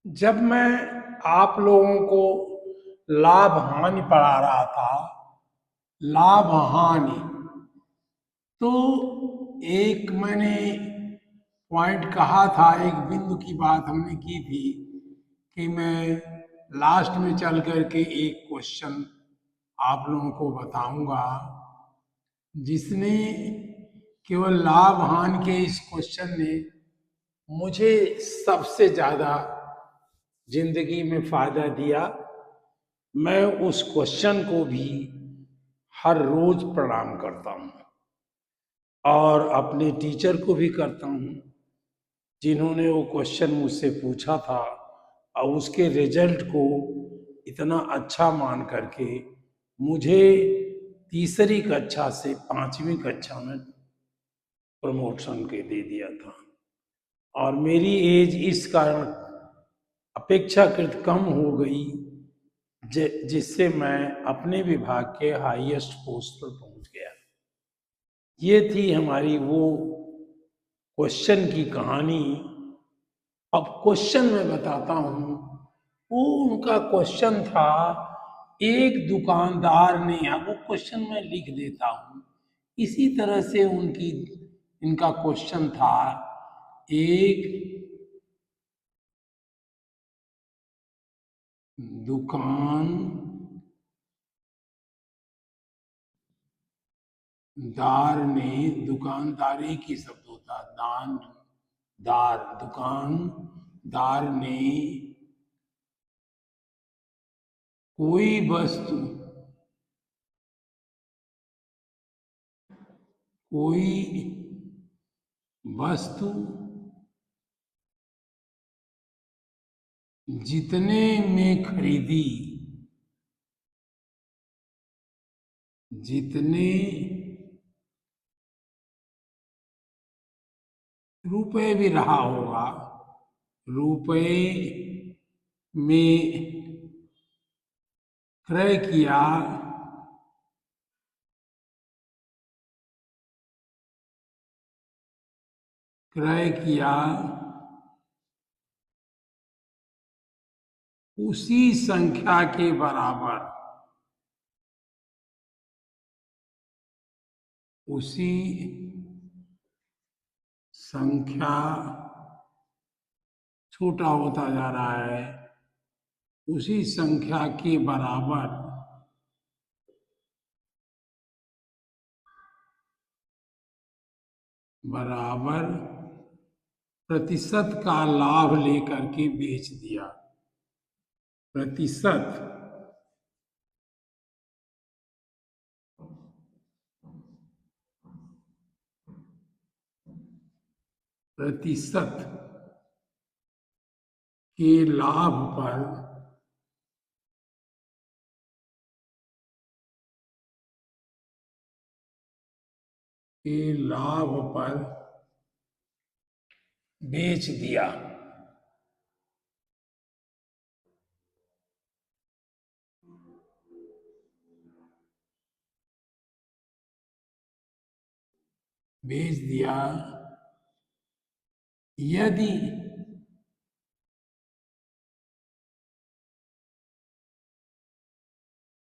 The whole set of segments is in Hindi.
जब मैं आप लोगों को लाभ हानि पढ़ा रहा था, लाभ हानि, तो एक मैंने पॉइंट कहा था, एक बिंदु की बात हमने की थी कि मैं लास्ट में चल करके एक क्वेश्चन आप लोगों को बताऊंगा, जिसने केवल लाभ हानि के इस क्वेश्चन ने मुझे सबसे ज्यादा जिंदगी में फायदा दिया। मैं उस क्वेश्चन को भी हर रोज प्रणाम करता हूँ और अपने टीचर को भी करता हूँ, जिन्होंने वो क्वेश्चन मुझसे पूछा था और उसके रिजल्ट को इतना अच्छा मान करके मुझे तीसरी कक्षा से पांचवी कक्षा में प्रमोशन के दे दिया था। और मेरी एज इस कारण अपेक्षाकृत कम हो गई, जिससे मैं अपने विभाग के हाईएस्ट पोस्ट पर पहुंच गया। ये थी हमारी वो क्वेश्चन की कहानी। अब क्वेश्चन मैं बताता हूं। वो उनका क्वेश्चन था, एक दुकानदार ने, अब वो क्वेश्चन मैं लिख देता हूं, इसी तरह से इनका क्वेश्चन था। एक दुकानदार ने, दुकानदार एक ही शब्द होता, दुकानदार ने कोई वस्तु, कोई वस्तु जितने में खरीदी, जितने रुपए भी रहा होगा, रुपए में क्रय किया, क्रय किया, उसी संख्या के बराबर, उसी संख्या, छोटा होता जा रहा है, उसी संख्या के बराबर बराबर प्रतिशत का लाभ लेकर के बेच दिया। प्रतिशत, प्रतिशत के लाभ पर के लाभ पर बेच दिया। बेच दिया यदि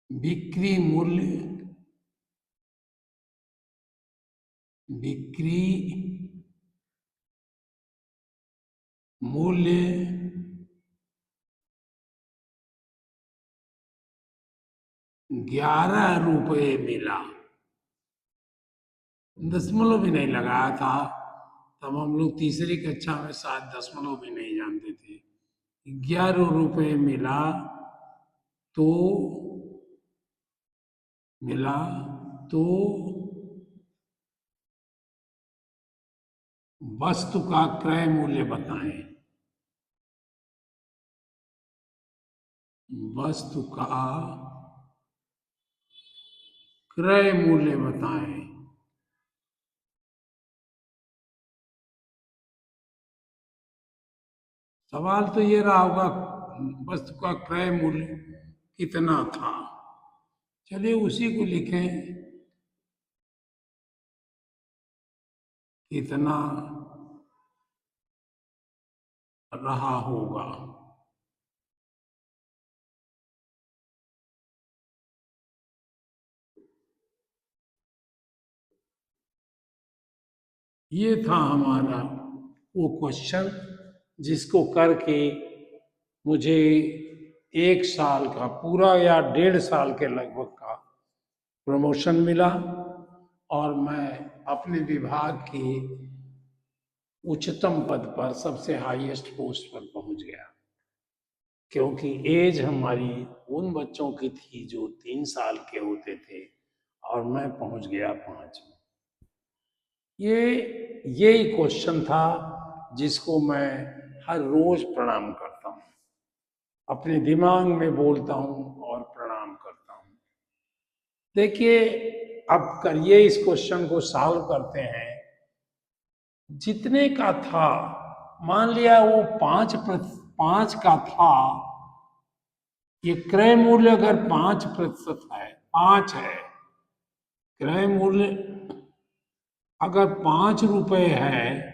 बिक्री मूल्य, बिक्री मूल्य 11 रुपए मिला। दशमलव भी नहीं लगाया था, तब हम लोग तीसरी कक्षा में शायद दशमलव भी नहीं जानते थे। 11 रुपए मिला तो मिला तो वस्तु का क्रय मूल्य बताएं। वस्तु का क्रय मूल्य बताएं। सवाल तो ये रहा होगा, वस्तु का क्रय मूल्य कितना था। चलिए उसी को लिखें, कितना रहा होगा। ये था हमारा वो क्वेश्चन जिसको करके मुझे 1 साल का पूरा या 1.5 साल के लगभग का प्रमोशन मिला और मैं अपने विभाग के उच्चतम पद पर सबसे हाईएस्ट पोस्ट पर पहुंच गया, क्योंकि एज हमारी उन बच्चों की थी जो 3 साल के होते थे और मैं पहुंच गया 5 में। यही क्वेश्चन था जिसको मैं हर रोज प्रणाम करता हूँ, अपने दिमाग में बोलता हूँ और प्रणाम करता हूँ। देखिए, अब करिए इस क्वेश्चन को सॉल्व करते हैं। जितने का था, मान लिया वो 5 का था, ये क्रय मूल्य अगर 5% है, 5 है, क्रय मूल्य अगर 5 रुपए है,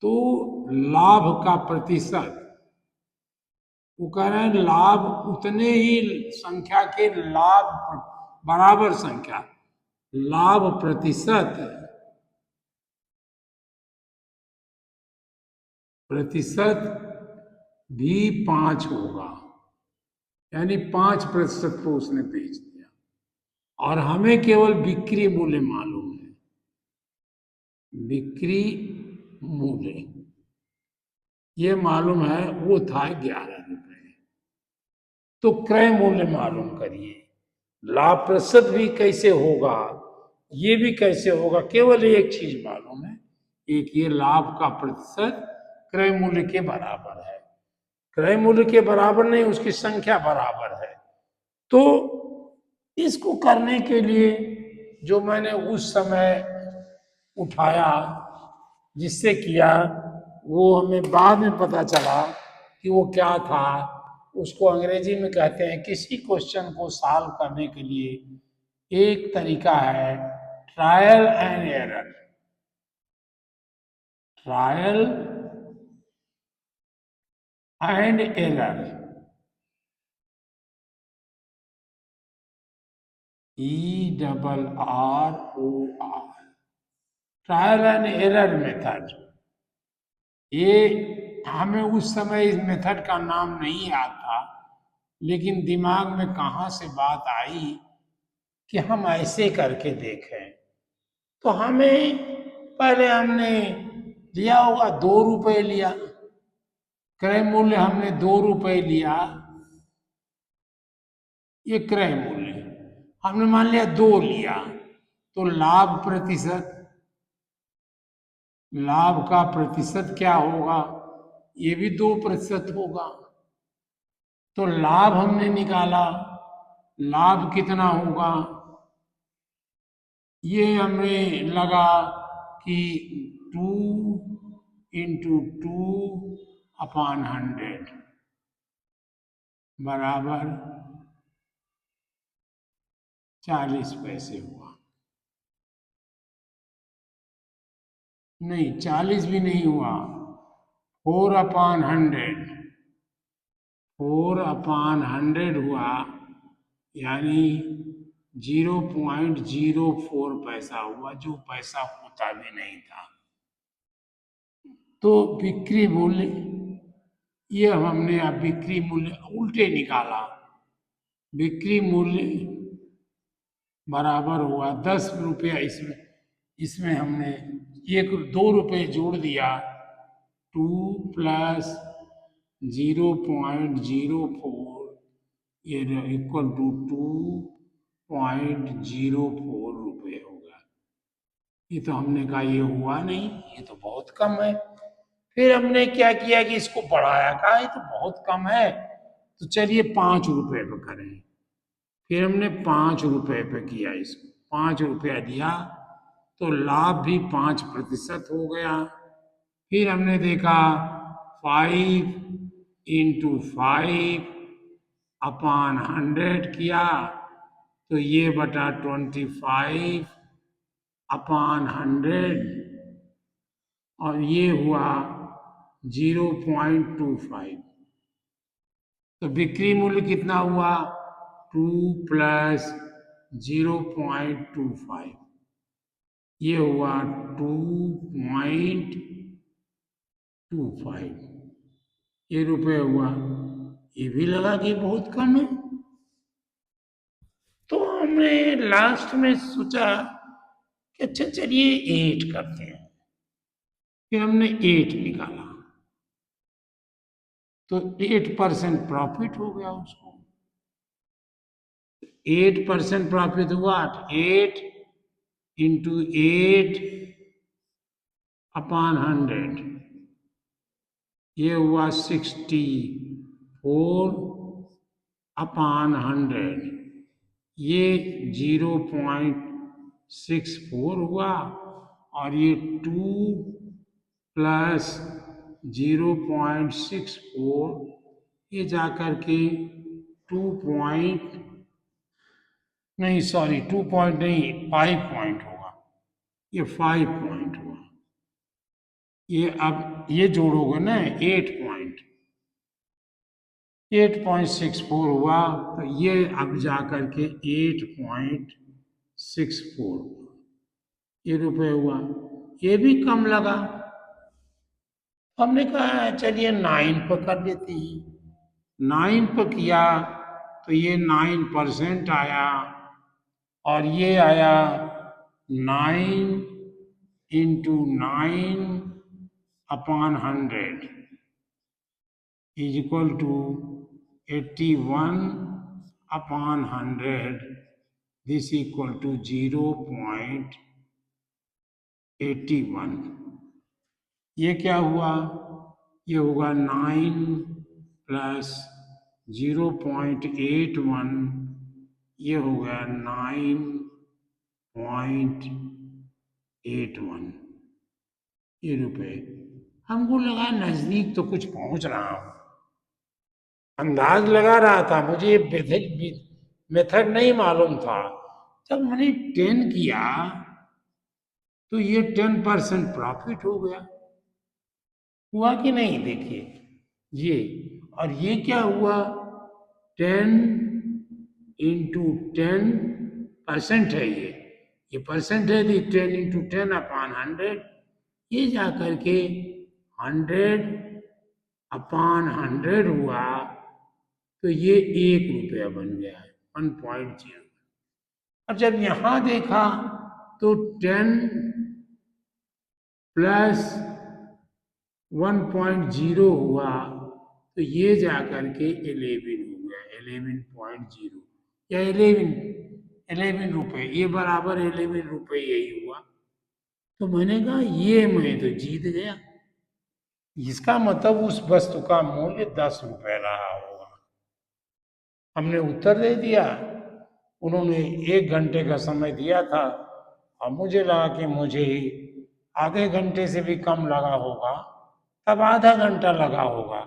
तो लाभ का प्रतिशत, वो कह रहे हैं लाभ उतने ही संख्या के लाभ बराबर संख्या, लाभ प्रतिशत भी 5 होगा, यानी 5% को उसने बेच दिया और हमें केवल बिक्री मूल्य मालूम है। बिक्री मूल्य ये मालूम है, वो था 11 रुपए। तो क्रय मूल्य मालूम करिए, लाभ प्रतिशत भी कैसे होगा, ये भी कैसे होगा। केवल एक चीज मालूम है, एक ये लाभ का प्रतिशत क्रय मूल्य के बराबर है। क्रय मूल्य के बराबर नहीं, उसकी संख्या बराबर है। तो इसको करने के लिए जो मैंने उस समय उठाया, जिससे किया, वो हमें बाद में पता चला कि वो क्या था। उसको अंग्रेजी में कहते हैं, किसी क्वेश्चन को सॉल्व करने के लिए एक तरीका है trial and error. Trial and error, ERROR, trial and error method. ये हमें उस समय इस मेथड का नाम नहीं याद था, लेकिन दिमाग में कहाँ से बात आई कि हम ऐसे करके देखें। तो हमें पहले हमने लिया होगा 2 रुपए लिया, क्रय मूल्य हमने 2 रुपए लिया, ये क्रय मूल्य हमने मान लिया 2 लिया। तो लाभ प्रतिशत, लाभ का प्रतिशत क्या होगा, ये भी 2% होगा। तो लाभ हमने निकाला, लाभ कितना होगा, ये हमें लगा कि 2 × 2/100 बराबर 40 पैसे हुआ। नहीं, 40 भी नहीं हुआ, 4/100, 4/100 हुआ, यानी 0.04 पैसा हुआ, जो पैसा होता भी नहीं था। तो बिक्री मूल्य, ये हमने अब बिक्री मूल्य उल्टे निकाला। बिक्री मूल्य बराबर हुआ 10 रुपया, इसमें इसमें हमने 2 रुपये जोड़ दिया, 2 + 0.04, ये इक्वल टू 2.04 रुपये होगा। ये तो हमने कहा ये हुआ नहीं, ये तो बहुत कम है। फिर हमने क्या किया कि इसको बढ़ाया, कहा ये तो बहुत कम है, तो चलिए 5 रुपए पे करें। फिर हमने 5 रुपए पे किया, इसको 5 रुपया दिया, तो लाभ भी 5% हो गया। फिर हमने देखा 5 × 5/100 किया, तो ये बटा 25/100, और ये हुआ 0.25। तो बिक्री मूल्य कितना हुआ, 2 + 0.25। ये हुआ 2.25, ये रुपए हुआ। ये भी लगा कि बहुत कम है। तो हमने लास्ट में सोचा कि अच्छा चलिए 8 करते हैं। फिर हमने 8 निकाला तो 8% प्रॉफिट हो गया उसको। 8% प्रॉफिट हुआ, 8 इंटू 8 अपॉन 100, ये हुआ 64 अपॉन 100, ये 0.64 हुआ। और ये 2 प्लस 0.64, ये जाकर के 2 पॉइंट नहीं, सॉरी 2 पॉइंट नहीं, 5 पॉइंट होगा। ये 5 पॉइंट हुआ। ये अब ये जोड़ोगे ना 8.64 हुआ, तो ये अब जाकर के 8.64 ये रुपए हुआ। ये भी कम लगा। हमने कहा चलिए 9 पर कर लेते हैं। 9 पर किया तो ये 9% आया, और ये आया 9 into 9 upon 100 is equal to 81 upon 100. This equal to 0.81। ये क्या हुआ? ये होगा 9 प्लस 0.81, ये हो गया 9.81 ये रुपए। हमको लगा नजदीक तो कुछ पहुंच रहा हूं, अंदाज लगा रहा था, मुझे ये मेथड नहीं मालूम था। जब मैंने 10 किया तो ये 10% प्रॉफिट हो गया। हुआ कि नहीं देखिए ये। और ये क्या हुआ? 10 इंटू 10% है ये परसेंट है, 10 इंटू 10 अपॉन 100, ये जाकर के 100 अपॉन 100 हुआ, तो ये 1 रुपया बन गया है, 1.0। और जब यहां देखा तो 10 प्लस 1.0 हुआ, तो ये जाकर के 11 हो गया, 11.0 या 11 रुपए, ये बराबर 11 रुपए यही हुआ। तो मैंने कहा ये मैं तो जीत गया। इसका मतलब उस वस्तु का मूल्य 10 रुपए रहा होगा। हमने उत्तर दे दिया, उन्होंने 1 घंटे का समय दिया था, और मुझे लगा कि मुझे आधे घंटे से भी कम लगा होगा, तब आधा घंटा लगा होगा।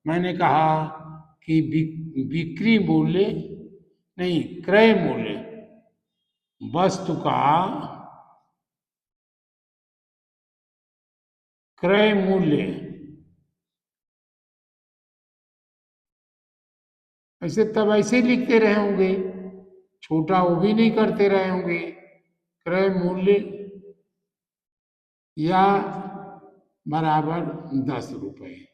मैंने कहा कि बिक्री मूल्य नहीं, क्रय मूल्य, वस्तु का क्रय मूल्य, ऐसे तब ऐसे लिखते रहे होंगे, छोटा वो भी नहीं करते रहे होंगे। क्रय मूल्य या बराबर 10 रुपए,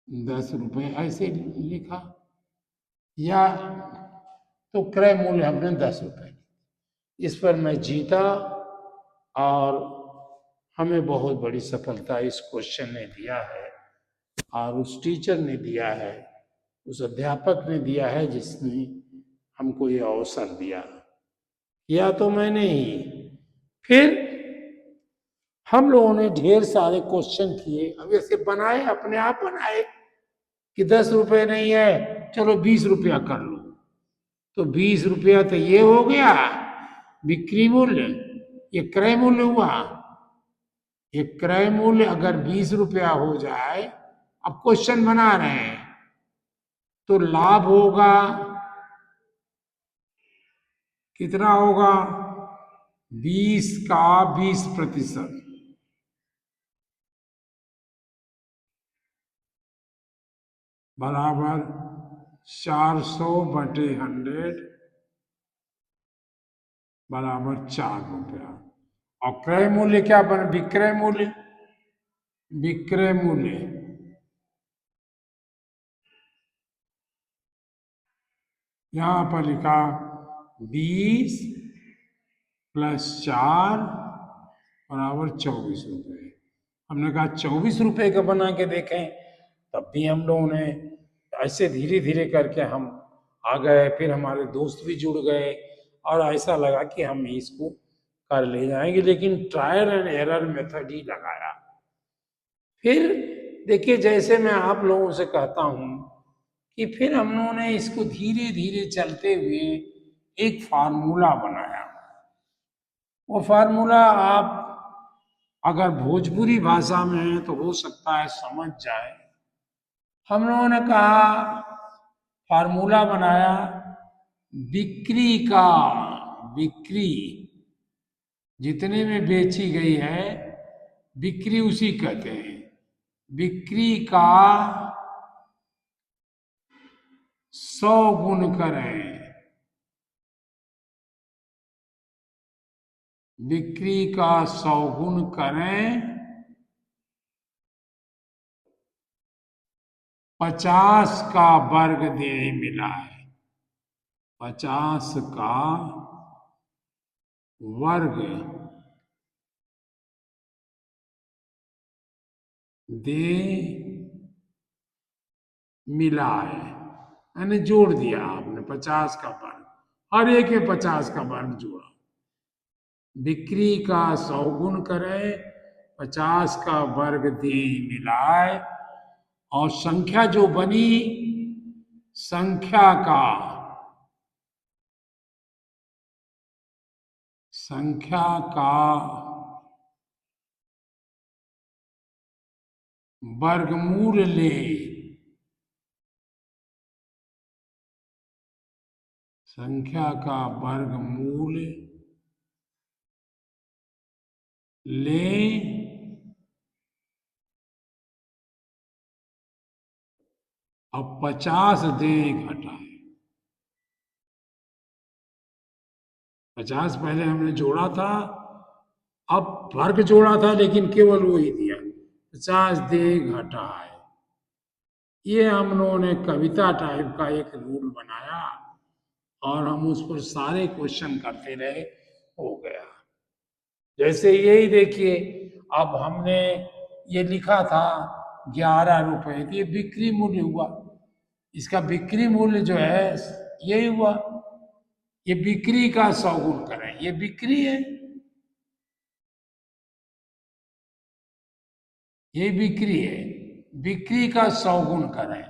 10 रुपए ऐसे लिखा, या तो क्रय मूल्य हमने 10 रुपए। इस पर मैं जीता, और हमें बहुत बड़ी सफलता इस क्वेश्चन ने दिया है, और उस टीचर ने दिया है, उस अध्यापक ने दिया है जिसने हमको ये अवसर दिया। किया तो मैंने ही। फिर हम लोगों ने ढेर सारे क्वेश्चन किए, अब ऐसे बनाए, अपने आप बनाए कि 10 रुपए नहीं है, चलो 20 रुपया कर लो। तो 20 रुपया तो ये हो गया बिक्री मूल्य, ये क्रय मूल्य हुआ। ये क्रय मूल्य अगर 20 रुपया हो जाए, अब क्वेश्चन बना रहे हैं, तो लाभ होगा कितना होगा? 20 का 20% बराबर 400/100, बराबर 4 रुपया। और क्रय मूल्य क्या बने, विक्रय मूल्य, विक्रय मूल्य यहां पर लिखा 20 + 4 बराबर 24 रुपये। हमने कहा 24 रुपये का बना के देखें, तब भी हम लोगों ने ऐसे धीरे धीरे करके हम आ गए। फिर हमारे दोस्त भी जुड़ गए और ऐसा लगा कि हम इसको कर ले जाएंगे, लेकिन ट्रायल एंड एरर मेथड ही लगाया। फिर देखिए, जैसे मैं आप लोगों से कहता हूं कि फिर हम लोगों ने इसको धीरे धीरे चलते हुए एक फार्मूला बनाया। वो फार्मूला आप अगर भोजपुरी भाषा में है तो हो सकता है समझ जाए। हम लोगों ने कहा, फार्मूला बनाया, बिक्री का, बिक्री जितने में बेची गई है, बिक्री उसी कहते हैं, बिक्री का 100 गुण करें, बिक्री का 100 गुण करें 50 का वर्ग दे मिलाए, 50 का वर्ग दे मिलाए, यानी जोड़ दिया आपने 50 का वर्ग, हर एक में 50 का वर्ग जोड़ा। बिक्री का 100 गुण करें, 50 का वर्ग दे मिलाए, और संख्या जो बनी, संख्या का, संख्या का वर्गमूल ले, संख्या का वर्गमूल ले अब 50 दे घटाए। 50 पहले हमने जोड़ा था, अब वर्ग जोड़ा था लेकिन केवल वही दिया, 50 दे घटाए। ये हम लोगों ने कविता टाइप का एक रूल बनाया और हम उस पर सारे क्वेश्चन करते रहे, हो गया। जैसे यही देखिए, अब हमने ये लिखा था 11 रुपए, तो ये बिक्री मूल्य हुआ, इसका बिक्री मूल्य जो है यही हुआ। ये बिक्री का 100 गुण करें, ये बिक्री है, ये बिक्री है, बिक्री का 100 गुण करें,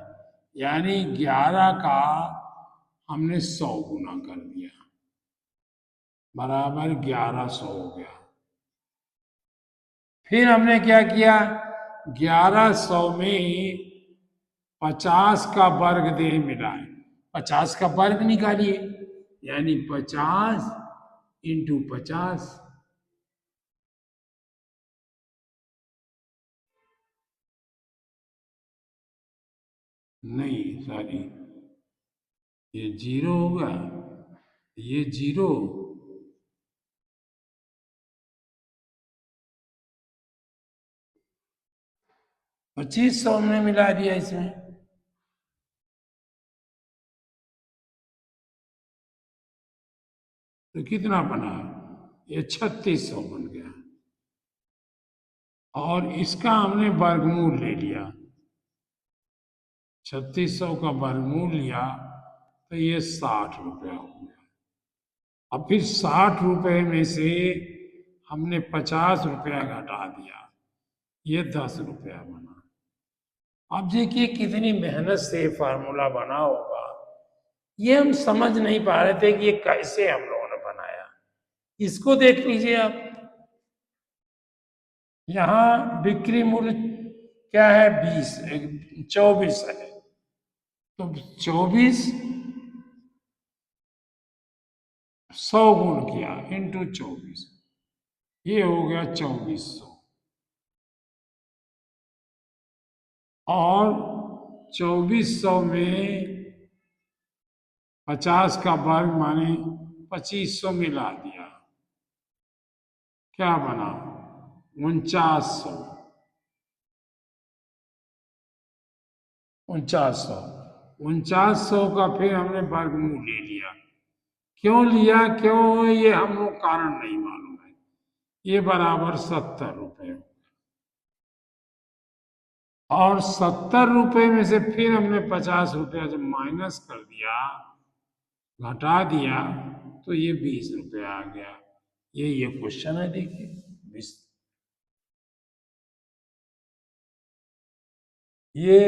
यानी 11 का हमने 100 गुना कर दिया, बराबर 1100 हो गया। फिर हमने क्या किया, 1100 में 50 का वर्ग दे मिलाए, 50 का वर्ग निकालिए, यानी 50 × 50, नहीं सॉरी, ये 0 होगा, ये 0, 2500 हमने मिला दिया इसमें, तो कितना बना, ये 3600 बन गया। और इसका हमने वर्गमूल ले लिया, 3600 का वर्गमूल लिया तो ये 60 रुपया हो गया। अब फिर 60 रुपए में से हमने 50 रुपया घटा दिया, ये 10 रुपया बना। अब देखिए कितनी मेहनत से फार्मूला बना होगा, ये हम समझ नहीं पा रहे थे कि ये कैसे हम लोगों ने बनाया। इसको देख लीजिए आप, यहाँ बिक्री मूल्य क्या है, 20, 24 है, तो 24 100 गुण किया इंटू 24, ये हो गया 2400। और 2400 में 50 का वर्ग माने 2500 मिला दिया, क्या बना? 4900। 4900। 4900 का फिर हमने वर्गमूल ले लिया। क्यों लिया, क्यों, ये हम लोग कारण नहीं मालूम है। ये बराबर 70 रुपये। और 70 रुपये में से फिर हमने 50 रुपया जब माइनस कर दिया, घटा दिया, तो ये 20 रुपये आ गया। ये क्वेश्चन है, देखिए। 20। ये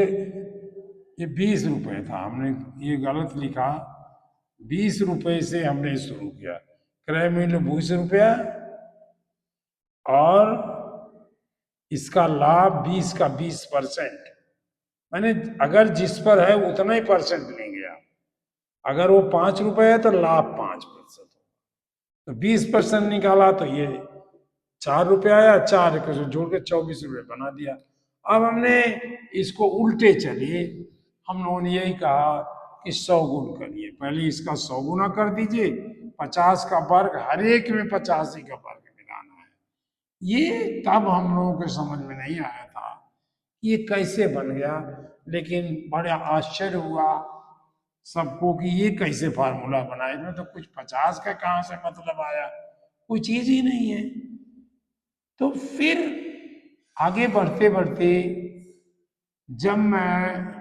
ये 20 रुपये था, हमने ये गलत लिखा। 20 रुपये से हमने शुरू किया। क्रय मूल्य 20 रुपया और इसका लाभ 20 का 20%। मैंने अगर जिस पर है उतना ही परसेंट नहीं गया। अगर वो 5 रुपए है तो लाभ 5%। तो 20% निकाला तो ये 4 रुपये आया। 4 को जोड़ के 24 रुपये बना दिया। अब हमने इसको उल्टे चलिए, हम लोगों ने यही कहा कि 100 गुण करिए। पहले इसका 100 गुना कर दीजिए। 50 का वर्ग, हर एक में 85 का वर्ग मिलाना है। ये तब हम लोगों को समझ में नहीं आया था ये कैसे बन गया। लेकिन बड़ा आश्चर्य हुआ सबको कि ये कैसे फार्मूला बना। इसमें तो कुछ 50 का कहाँ से मतलब आया, कोई चीज ही नहीं है। तो फिर आगे बढ़ते बढ़ते जब मैं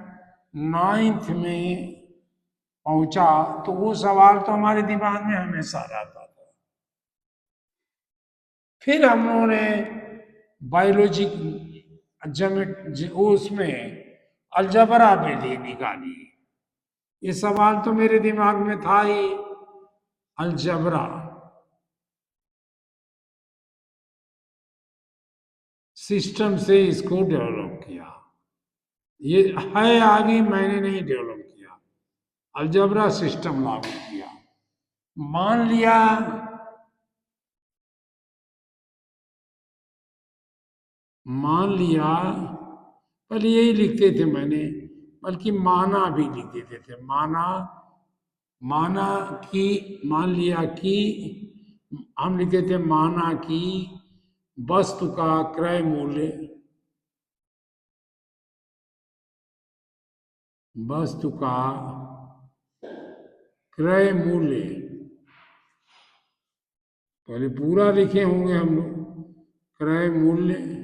9th में पहुंचा तो वो सवाल तो हमारे दिमाग में हमेशा रहता था। फिर हम लोगों ने बायोलॉजी उसमें अलजबरा विधि निकाली। ये सवाल तो मेरे दिमाग में था ही, अलजबरा सिस्टम से इसको डेवलप किया। ये है आगे, मैंने नहीं डेवलप किया, अलजबरा सिस्टम लागू किया। मान लिया मान लिया पहले यही लिखते थे मैंने, बल्कि माना भी लिख देते थे। माना माना कि, मान लिया कि, हम लिखते थे माना कि वस्तु का क्रय मूल्य, वस्तु का क्रय मूल्य, पहले पूरा लिखे होंगे हम लोग, क्रय मूल्य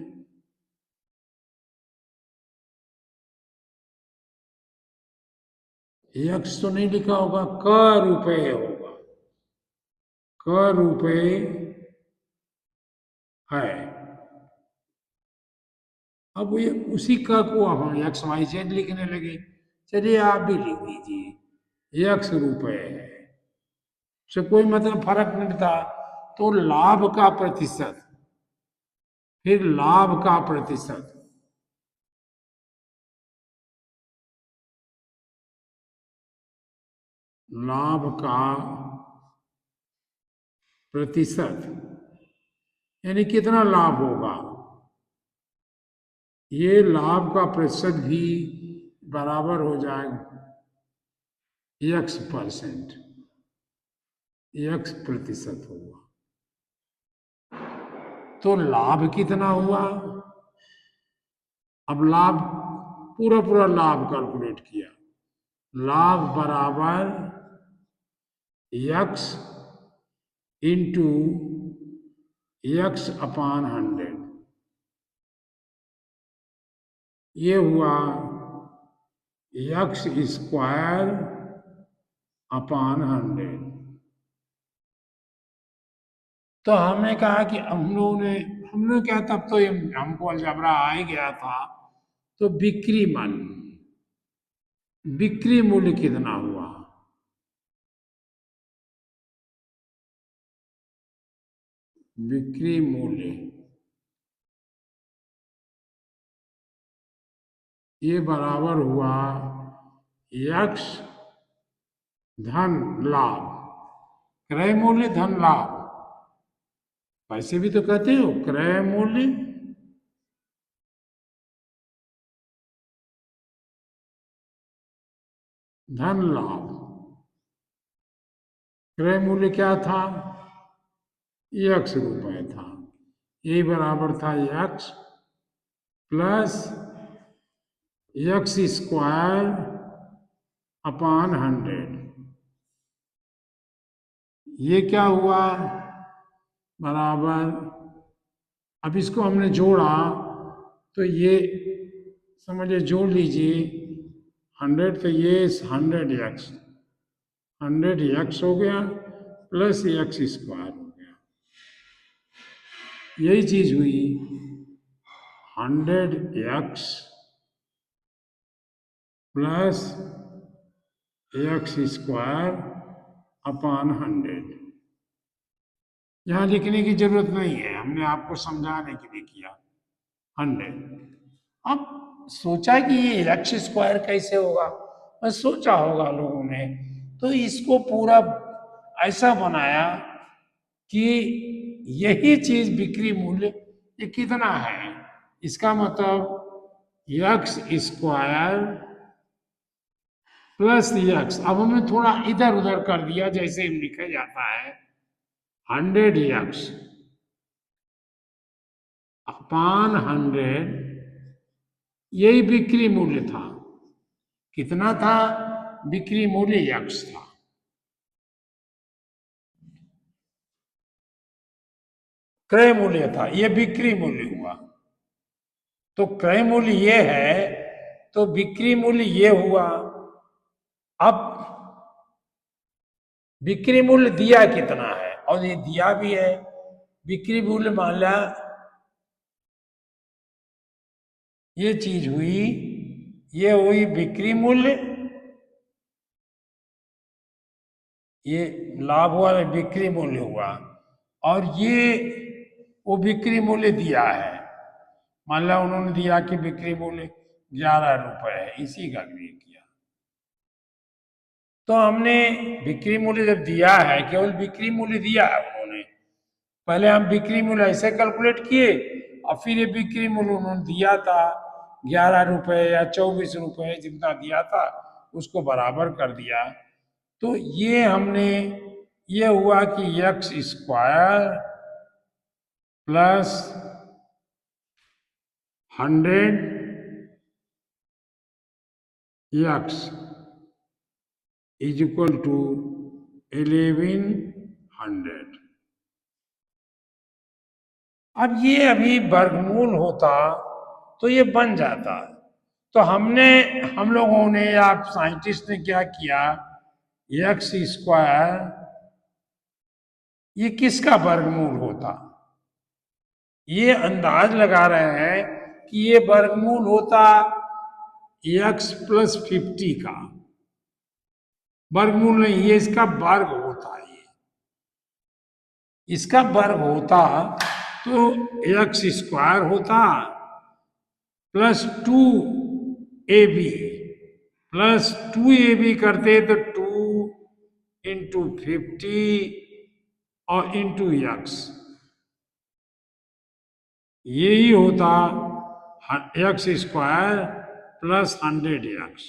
यक्स तो नहीं लिखा होगा, क रुपये होगा। क रुपये है। अब ये उसी क को अब हम एक्स वाई जेड लिखने लगे। चलिए आप भी लिख दीजिए, यक्स रुपये है। से कोई मतलब फर्क नहीं था। तो लाभ का प्रतिशत, फिर लाभ का प्रतिशत, लाभ का प्रतिशत यानी कितना लाभ होगा। ये लाभ का प्रतिशत भी बराबर हो जाएगा x%, x% होगा। तो लाभ कितना हुआ? अब लाभ, पूरा पूरा लाभ कैलकुलेट किया। लाभ बराबर x इंटू x/100। ये हुआ x² / 100। तो हमने कहा कि हमने क्या, तब तो ये हमको अलजबरा आ ही गया था। तो बिक्री मूल्य कितना हुआ? बिक्री मूल्य ये बराबर हुआ यक्स धन लाभ, क्रय मूल्य धन लाभ। वैसे भी तो कहते हो क्रय मूल्य धन लाभ। क्रय मूल्य क्या था? x रुपये था। ये बराबर था x plus x square upon 100। ये क्या हुआ बराबर, अब इसको हमने जोड़ा तो ये समझिए जोड़ लीजिए 100, तो ये 100x हो गया प्लस एक्स स्क्वायर हो गया। यही चीज हुई 100x plus x square upon 100। यहाँ लिखने की जरूरत नहीं है, हमने आपको समझाने के लिए किया 100। अब सोचा कि ये एक्स स्क्वायर कैसे होगा, बस सोचा होगा लोगों ने, तो इसको पूरा ऐसा बनाया कि यही चीज बिक्री मूल्य ये कितना है, इसका मतलब एक्स स्क्वायर प्लस एक्स। अब हमने थोड़ा इधर उधर कर दिया, जैसे लिखा जाता है 100x अपान 100, यही बिक्री मूल्य था। कितना था बिक्री मूल्य? x था। क्रय मूल्य था, ये बिक्री मूल्य हुआ। तो क्रय मूल्य ये है तो बिक्री मूल्य ये हुआ। अब बिक्री मूल्य दिया कितना है, और ये दिया भी है। बिक्री मूल्य मान लिया ये चीज हुई, ये हुई बिक्री मूल्य, ये लाभ हुआ बिक्री मूल्य हुआ, और ये वो बिक्री मूल्य दिया है। मान लो उन्होंने दिया कि बिक्री मूल्य 11 रुपए है, इसी का लिए किया। तो हमने बिक्री मूल्य जब दिया है, केवल बिक्री मूल्य दिया है उन्होंने, पहले हम बिक्री मूल्य ऐसे कैलकुलेट किए और फिर ये बिक्री मूल्य उन्होंने दिया था 11 रुपए या 24 रुपए, जितना दिया था उसको बराबर कर दिया। तो ये हमने, ये हुआ कि x square plus 100x is equal to 1100। अब ये अभी वर्गमूल होता तो ये बन जाता। तो हम लोगों ने या साइंटिस्ट ने क्या किया, एक्स स्क्वायर ये किसका वर्गमूल होता, ये अंदाज लगा रहे हैं कि ये वर्गमूल होता एक्स प्लस 50 का। वर्गमूल नहीं, ये इसका वर्ग होता है। ये इसका वर्ग होता तो एक्स स्क्वायर होता प्लस 2ab, प्लस 2ab करते तो 2 × 50 और इंटू एक्स, यही होता एक्स स्क्वायर प्लस 100x।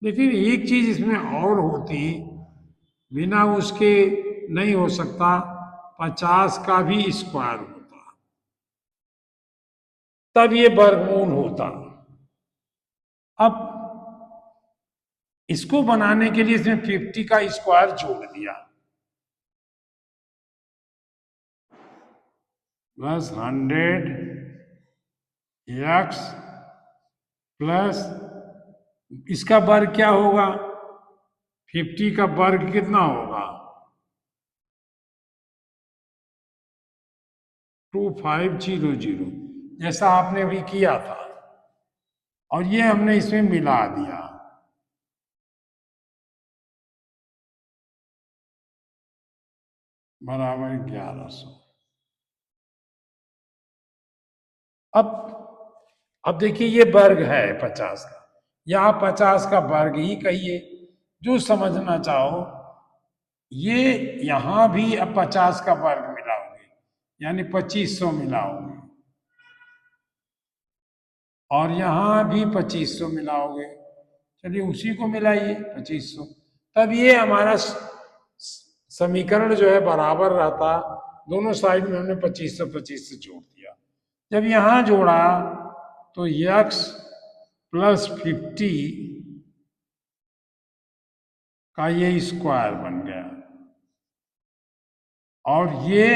लेकिन एक चीज इसमें और होती, बिना उसके नहीं हो सकता, 50 का भी स्क्वायर होता, तब ये वर्गमूल होता। अब इसको बनाने के लिए इसमें 50 का स्क्वायर जोड़ दिया, प्लस 100x प्लस इसका वर्ग क्या होगा, 50 का वर्ग कितना होगा, 2500, जैसा आपने भी किया था। और ये हमने इसमें मिला दिया, बराबर 1100। अब देखिए ये वर्ग है 50 का, या 50 का वर्ग ही कहिए, जो समझना चाहो। ये यहां भी अब 50 का वर्ग मिलाओगे, यानी 2500 मिलाओगे, और यहां भी 2500 मिलाओगे। चलिए उसी को मिलाइए 2500, तब ये हमारा समीकरण जो है बराबर रहता दोनों साइड में हमने 25 से जोड़ दिया। जब यहां जोड़ा तो x प्लस 50 का ये स्क्वायर बन गया और ये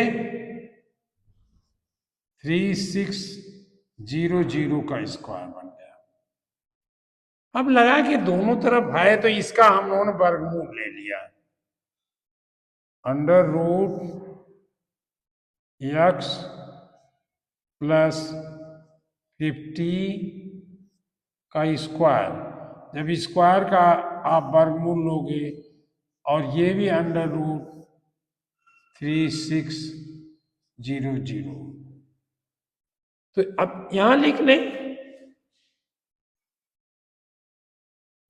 3600 का स्क्वायर बन गया। अब लगा कि दोनों तरफ है तो इसका हम लोगों ने वर्गमूल ले लिया, अंडर रूट x प्लस 50 का स्क्वायर। जब स्क्वायर का आप वर्गमूल लोगे और ये भी अंडर रूट 3600, तो अब यहां लिख लें,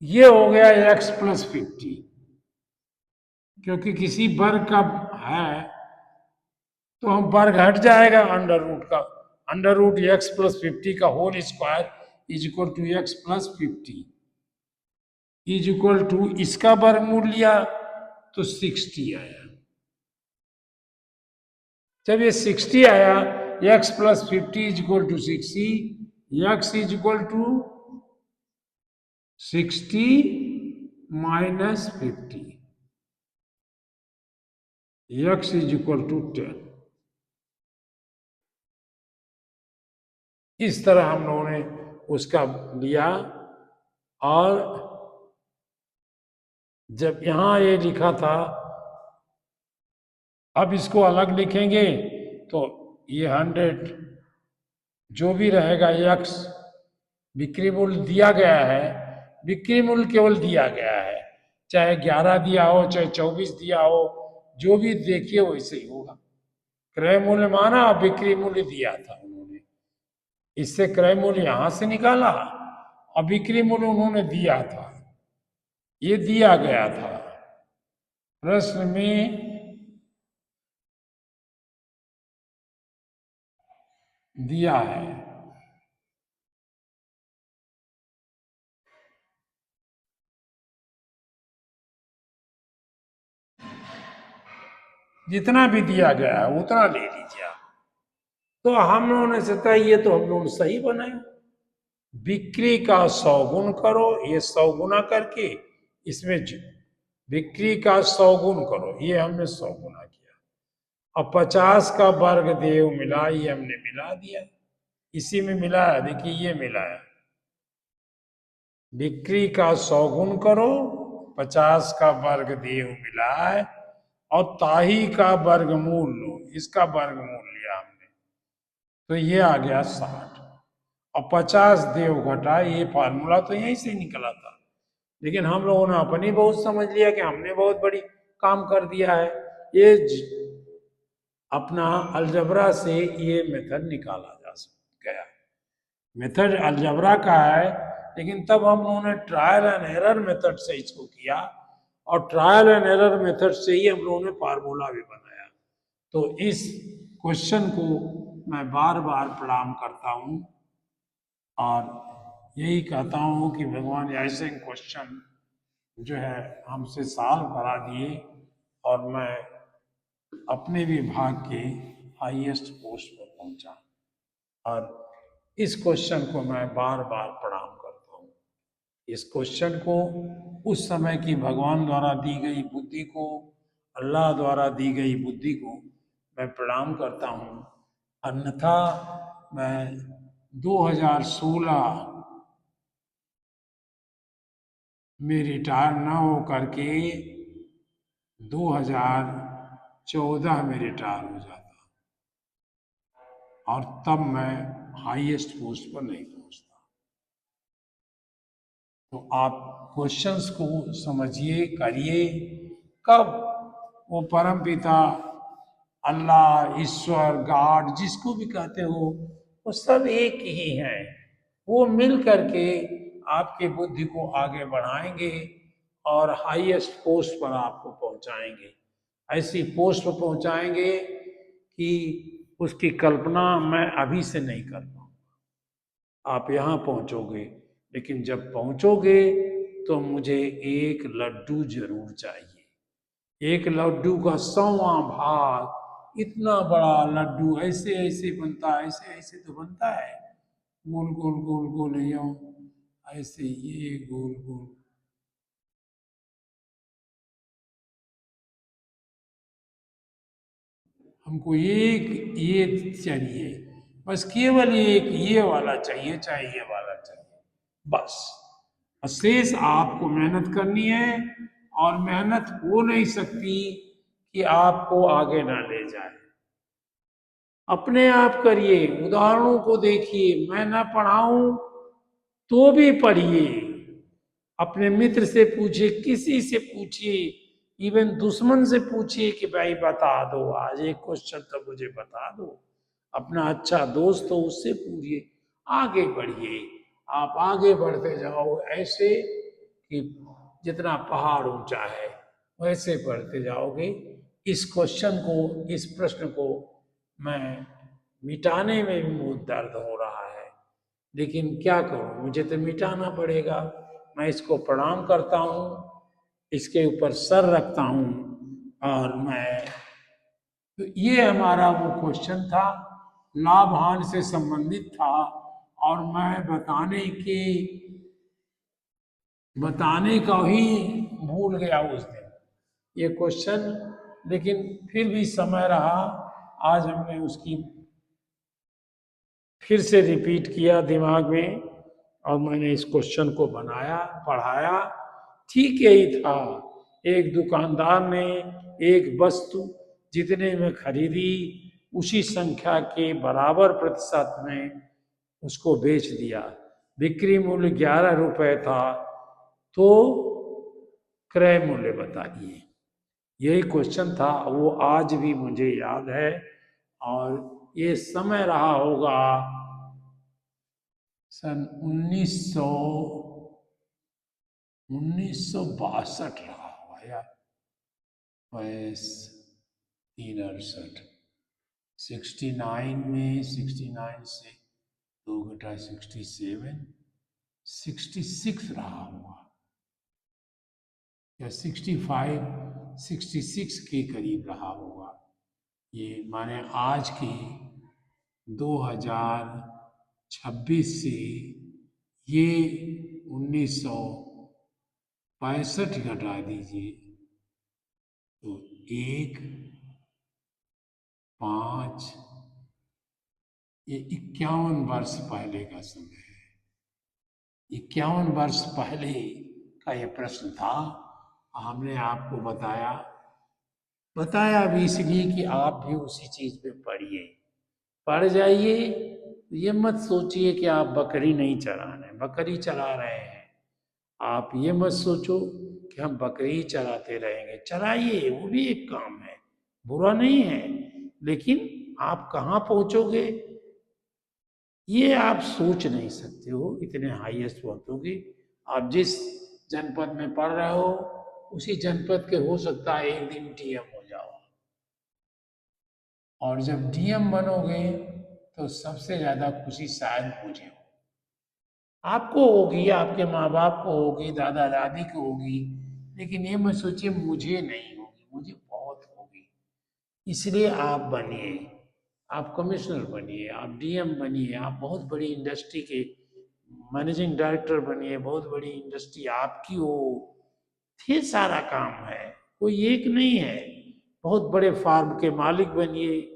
ये हो गया x प्लस 50, क्योंकि किसी वर्ग का है तो हम वर्ग हट जाएगा अंडर रूट का, अंडर रूट x प्लस 50 का whole square is equal to x plus 50 is equal to इसका वर्गमूल लिया तो 60 आया। जब ये 60 आया, x plus 50 is equal to 60, x is equal to 60 minus 50, x is equal to 10। इस तरह हम लोगों ने उसका लिया और जब यहां ये लिखा था, अब इसको अलग लिखेंगे तो ये 100 जो भी रहेगा x बिक्री मूल्य दिया गया है, बिक्री मूल्य केवल दिया गया है, चाहे 11 दिया हो चाहे 24 दिया हो, जो भी देखिए वैसे ही होगा। क्रय मूल्य माना और बिक्री मूल्य दिया था उन्होंने, इससे क्रय मूल्य यहां से निकाला और बिक्री मूल्य उन्होंने दिया था, ये दिया गया था प्रश्न में दिया है। जितना भी दिया गया है उतना ले लीजिए आप। तो हम लोगों ने सोचा ये तो हम लोग सही बनाए, बिक्री का 100 गुण करो, ये 100 गुना करके इसमें बिक्री का 100 गुण करो, ये हमने 100 गुना किया। अब 50 का वर्ग देव मिला, ये हमने मिला दिया, इसी में मिलाया, देखिए ये मिलाया। बिक्री का 100 गुण करो, 50 का वर्ग देव मिला है और ताही का वर्गमूल लो, इसका वर्गमूल लिया हमने तो ये आ गया 60 और 50 देव घटा, ये फार्मूला तो यहीं से निकला था, लेकिन हम लोगों ने अपनी बहुत समझ लिया कि हमने बहुत बड़ी काम कर दिया है। ये अपना अलजबरा से ये मेथड निकाला जा गया, मेथड अलजबरा का है, लेकिन तब हम लोगों ने ट्रायल एंड एरर मेथड से इसको किया और ट्रायल एंड एरर मेथड से ही हम लोगों ने फार्मूला भी बनाया। तो इस क्वेश्चन को मैं बार बार प्रणाम करता हूँ और यही कहता हूँ कि भगवान ऐसे क्वेश्चन जो है हमसे सॉल्व करा दिए और मैं अपने विभाग के हाईएस्ट पोस्ट पर पहुंचा। और इस क्वेश्चन को मैं बार बार प्रणाम करता हूँ, इस क्वेश्चन को, उस समय की भगवान द्वारा दी गई बुद्धि को, अल्लाह द्वारा दी गई बुद्धि को मैं प्रणाम करता हूँ। अन्यथा मैं 2016 में रिटायर न हो करके 2014 में रिटायर हो जाता और तब मैं हाईएस्ट पोस्ट पर नहीं पहुंचता। तो आप क्वेश्चंस को समझिए, करिए, कब वो परम पिता, अल्लाह, ईश्वर, गॉड जिसको भी कहते हो, वो सब एक ही हैं, वो मिल करके आपके बुद्धि को आगे बढ़ाएंगे और हाईएस्ट पोस्ट पर आपको पहुंचाएंगे, ऐसी पोस्ट पर पहुंचाएंगे कि उसकी कल्पना मैं अभी से नहीं कर पाऊंगा। आप यहाँ पहुंचोगे, लेकिन जब पहुंचोगे तो मुझे एक लड्डू जरूर चाहिए, एक लड्डू का 100वां भाग इतना बड़ा लड्डू ऐसे ऐसे बनता है, ऐसे ऐसे तो बनता है, गोल गोल गोल गोल यूं, ऐसे ये गोल गोल। हमको एक ये चाहिए, बस केवल एक ये वाला चाहिए, चाहे ये वाला चाहिए, बस। और शेष आपको मेहनत करनी है, और मेहनत हो नहीं सकती कि आपको आगे ना ले जाए। अपने आप करिए, उदाहरणों को देखिए, मैं ना पढ़ाऊं तो भी पढ़िए, अपने मित्र से पूछिए, किसी से पूछिए, इवन दुश्मन से पूछिए कि भाई बता दो, आज एक क्वेश्चन तो मुझे बता दो। अपना अच्छा दोस्त हो उससे पूछिए, आगे बढ़िए। आप आगे बढ़ते जाओ ऐसे कि जितना पहाड़ ऊंचा है वैसे बढ़ते जाओगे। इस क्वेश्चन को, इस प्रश्न को मैं मिटाने में भी बहुत दर्द हो रहा है, लेकिन क्या करूं, मुझे तो मिटाना पड़ेगा। मैं इसको प्रणाम करता हूँ, इसके ऊपर सर रखता हूँ, और मैं, तो ये हमारा वो क्वेश्चन था, लाभ हानि से संबंधित था। और मैं बताने का ही भूल गया उस दिन ये क्वेश्चन, लेकिन फिर भी समय रहा, आज हमने उसकी फिर से रिपीट किया दिमाग में, और मैंने इस क्वेश्चन को बनाया, पढ़ाया। ठीक यही था, एक दुकानदार ने एक वस्तु जितने में खरीदी उसी संख्या के बराबर प्रतिशत में उसको बेच दिया। बिक्री मूल्य 11 रुपए था, तो क्रय मूल्य बताइए। यही क्वेश्चन था, वो आज भी मुझे याद है। और ये समय रहा होगा सन 1962 रहा हुआ यार, 3 68, 69 में, 69 से 2 घटा 67, 66 रहा हुआ, या 65, 66 के करीब रहा होगा। ये माने आज की 2026 से ये 1965 घटा दीजिए, तो 1, 5, ये 51 वर्ष पहले का समय है। 51 वर्ष पहले का ये प्रश्न था। हमने आपको बताया, बताया भी इसलिए कि आप भी उसी चीज पे पढ़िए, पढ़ जाइए। ये मत सोचिए कि आप बकरी नहीं चरा रहे, बकरी चला रहे हैं। आप ये मत सोचो कि हम बकरी चराते रहेंगे, चराइए, वो भी एक काम है, बुरा नहीं है। लेकिन आप कहाँ पहुंचोगे ये आप सोच नहीं सकते हो, इतने हाईएस्ट पहुंचोगे। आप जिस जनपद में पढ़ रहे हो उसी जनपद के हो सकता है एक दिन डीएम हो जाओ, और जब डीएम बनोगे तो सबसे ज्यादा खुशी शायद मुझे हो, आपको होगी, आपके माँ बाप को होगी, दादा दादी को होगी, लेकिन ये मत सोचिए मुझे नहीं होगी, मुझे बहुत होगी। इसलिए आप बनिए, आप कमिश्नर बनिए, आप डीएम बनिए, आप बहुत बड़ी इंडस्ट्री के मैनेजिंग डायरेक्टर बनिए, बहुत बड़ी इंडस्ट्री आपकी हो। ये सारा काम है, कोई एक नहीं है। बहुत बड़े फार्म के मालिक बनिए,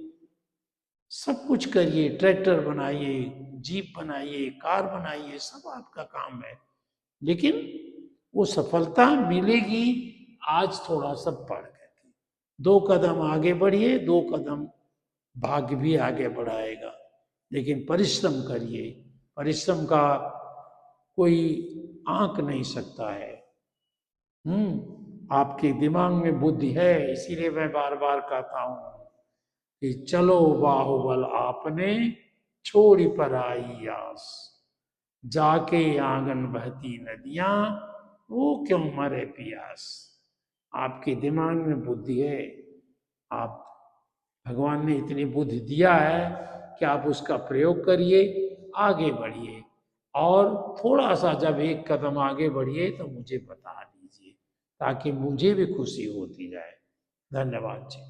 सब कुछ करिए, ट्रैक्टर बनाइए, जीप बनाइए, कार बनाइए, सब आपका काम है। लेकिन वो सफलता मिलेगी आज थोड़ा सा पढ़ करके। 2 कदम आगे बढ़िए, 2 कदम भाग्य भी आगे बढ़ाएगा, लेकिन परिश्रम करिए। परिश्रम का कोई आंक नहीं सकता है। आपके दिमाग में बुद्धि है, इसीलिए मैं बार बार कहता हूं कि चलो बाहुबल आपने, छोड़ी पर आई आस, जाके आंगन बहती नदियां, वो क्यों मरे पियास। आपके दिमाग में बुद्धि है, आप, भगवान ने इतनी बुद्धि दिया है कि आप उसका प्रयोग करिए, आगे बढ़िए। और थोड़ा सा जब एक कदम आगे बढ़िए तो मुझे बता दीजिए, ताकि मुझे भी खुशी होती जाए। धन्यवाद जी।